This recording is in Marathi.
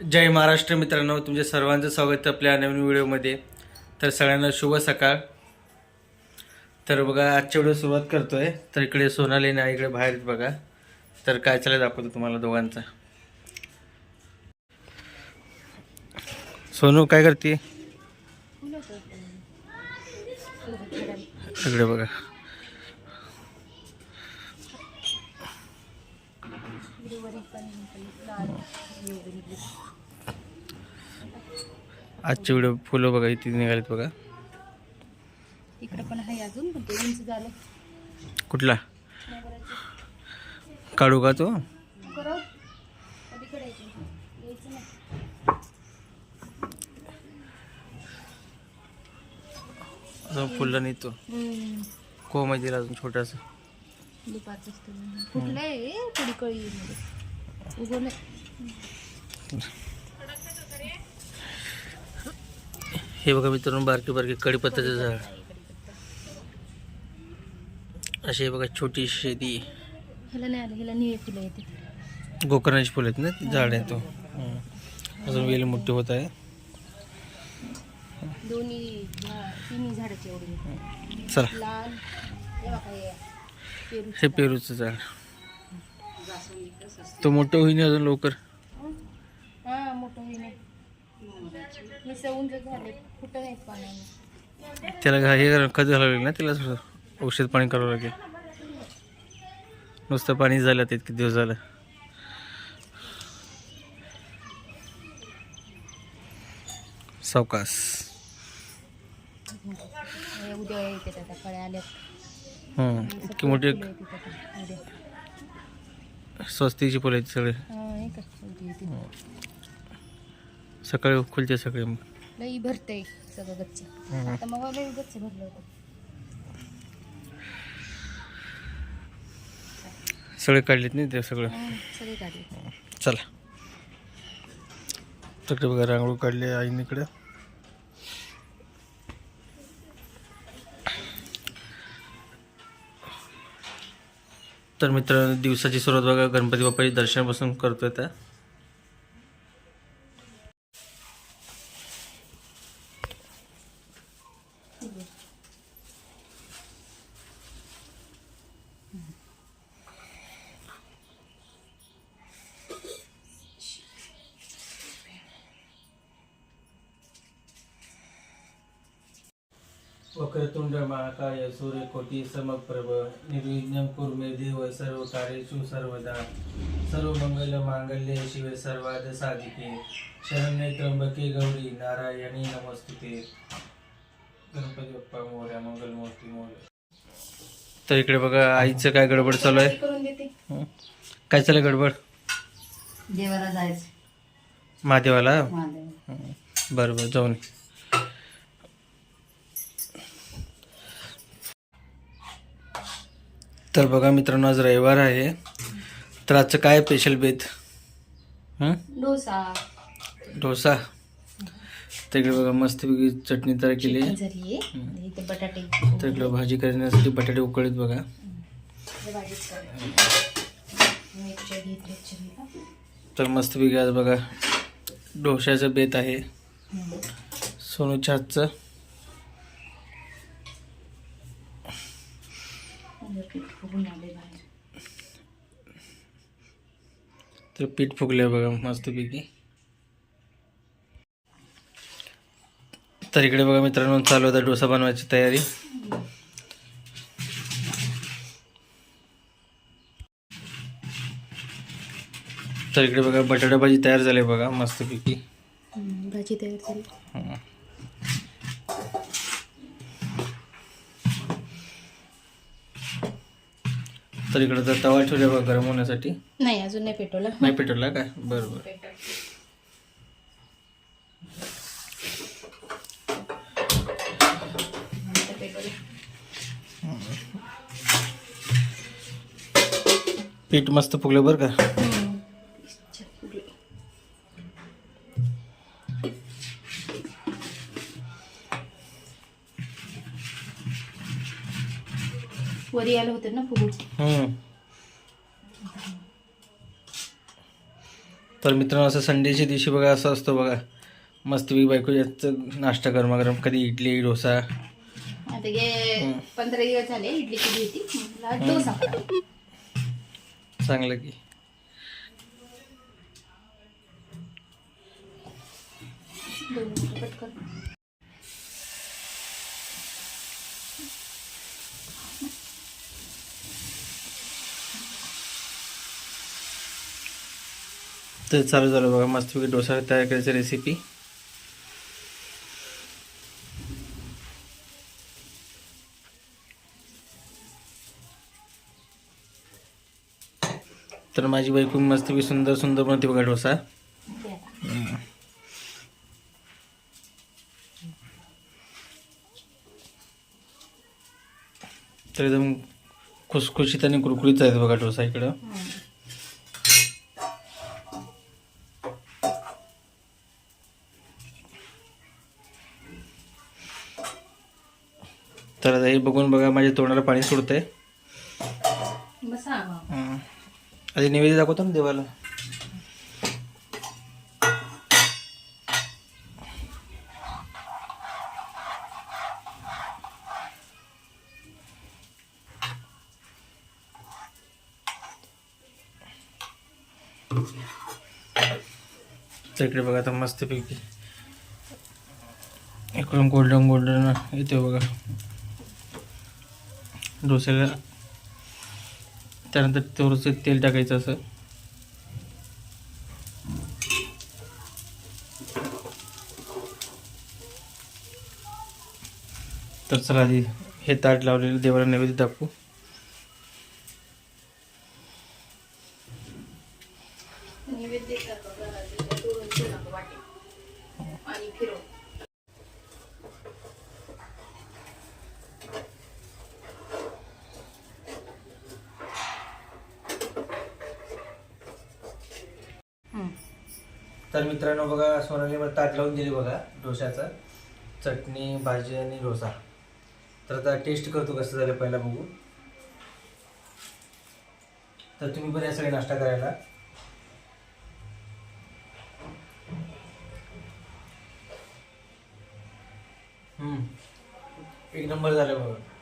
जय महाराष्ट्र मित्रांनो, तुमच्या सर्वांचं स्वागत आपल्या नवीन व्हिडिओमध्ये. तर सगळ्यांना शुभ सकाळ. तर बघा, आजच्या व्हिडिओ सुरुवात करतोय. तर इकडे सोनाली ना इकडे बाहेर आहेत बघा. तर काय चाललं दाखवतो तुम्हाला दोघांचा. सोनू काय करते इकडे बघा. आजचे व्हिडिओ फुलं बघा इथे निघालेत बघा. इकडे पण आहे अजून, पण ते उंच झालं. कुठला काढू का तो? करव कधी करायचं यायचं नाही. अजून फुलं नाही तो कोमध्ये अजून छोटासा दुपारचं असतं कुठलं आहे थोडी कळी उगवलं. हे बघा मित्रांनो, बारकी बारकी कडीपत्त्याचं झाड. अशी हे बघा छोटी शेती. ह्याला नाही आलं, ह्याला निळे फुलं येते. गोकर्णाची फुलं आहेत ना, ती झाड आहे तो. अजून वेल मोठी होत आहे. तिन्ही झाडाची एवढी चला, लाल. हे बघा हे पेरूचं झाड. तो मोठं होईन अजून लवकर. हा मोठं होईना. मी उंच झाले, कुठं नाही पाण्याने. त्याला हे खत घालावं लागेल ना, त्याला औषध पाणी करावं लागेल. नुसतं पाणी झालं ते किती दिवस झालं. सावकाश. उद्या येते आता फळे आल्यात. इतकी मोठी उद्या स्वस्तीची फुलं आहेत सगळे. सकाळी खुलते सगळे. लई भरते सगळं गच्च. आता मग लई गच्च भरलं होतं. सगळे काढलेत नाही ते सगळं. सगळे काढले. चला, तिकडे बघा रांगोळी काढली आईने इकडे. तर मित्रांनो, दिवसाची सुरुवात बघा गणपती बाप्पाची दर्शनापासून करतोय. त्या वक्रतुंड महाकाय सूर्यकोटी समप्रभ निर्विघ्नं कुरु मे देव सर्व कार्येषु सर्वदा. सर्वमंगल मांगल्ये शिवे सर्वार्थ साधिके शरण्ये त्र्यंबके गौरी नारायणी नमोस्तुते. गणपती बाप्पा मोरया, मंगलमूर्ती मोरया. तर इकडे बघा आईचं काय गडबड चालू आहे. करून देते. काय चालू आहे गडबड? देवाला जायचं. महादेवाला. महादेव. बरं बरं, जाऊन. तर बघा मित्रांनो, आज रविवार आहे. तर आजचं काय स्पेशल बेत? डोसा. डोसा. तर इकडे बघा मस्तपैकी चटणी तयार केली आहे. झाली. इथे बटाटे. तर इकडे भाजी करण्यासाठी बटाटे उकळीत बघा. तर मस्तपैकी आज बघा डोश्याचं बेत आहे सोनूच्या हातचं. तर पीठ फुगले बघा मस्तपैकी. तर इकडे बघा मित्रांनो, चालू होता डोसा बनवायची तयारी. तर इकडे बघा बटाटा भाजी तयार झाली बघा मस्तपैकी. भाजी तयार झाली. तर इकडे तर तवा ठेवला बघा गरम होण्यासाठी. नाही अजून नाही पेटवला. नाही पेटवला काय? बरोबर. पीठ मस्त फुगलं बरं का. वरी आलं होतं ना फुगून. तर मित्रांनो असं संडेच्या दिवशी बघा असं असतं बघा, मस्तपैकी बायको याचं नाश्ता गरमागरम, कधी इडली डोसा. आता हे 15 दिवस झाले इडली केली होती, म्हटलं आज डोसा करावा. चांगलं की. दोन मिनिटं पटकन. तर चालू झालं बघा मस्तपैकी डोसा तयार करायची रेसिपी. तर माझी बायको मस्तपैकी सुंदर सुंदर बनते बघा डोसा. ते आता. तर एकदम खुसखुशीत आणि कुरकुरीत आहे बघा डोसा इकडं. तर आता हे बघून बघा माझ्या तोंडाला पाणी सुटतंय. बसा मग. आधी नैवेद्य दाखवतो ना देवाला. तर इकडे बघा आता मस्तपैकी इकडून गोल्डन गोल्डन येते बघा डोस्याला. त्यानंतर थोडंसं तेल टाकायचं असं. तर चला आधी हे ताट लावलेलं देवाला नैवेद्य दाखवू. नैवेद्य आणि फिरव. तर मित्रांनो बघा सोनाली मला ताट लावून दिली बघा डोशाचं, चटणी भाजी आणि डोसा. तर आता टेस्ट करतो कसं झालं पहिला बघू. तर तुम्ही पण या सगळे नाश्ता करायला. एक नंबर झालं बघा.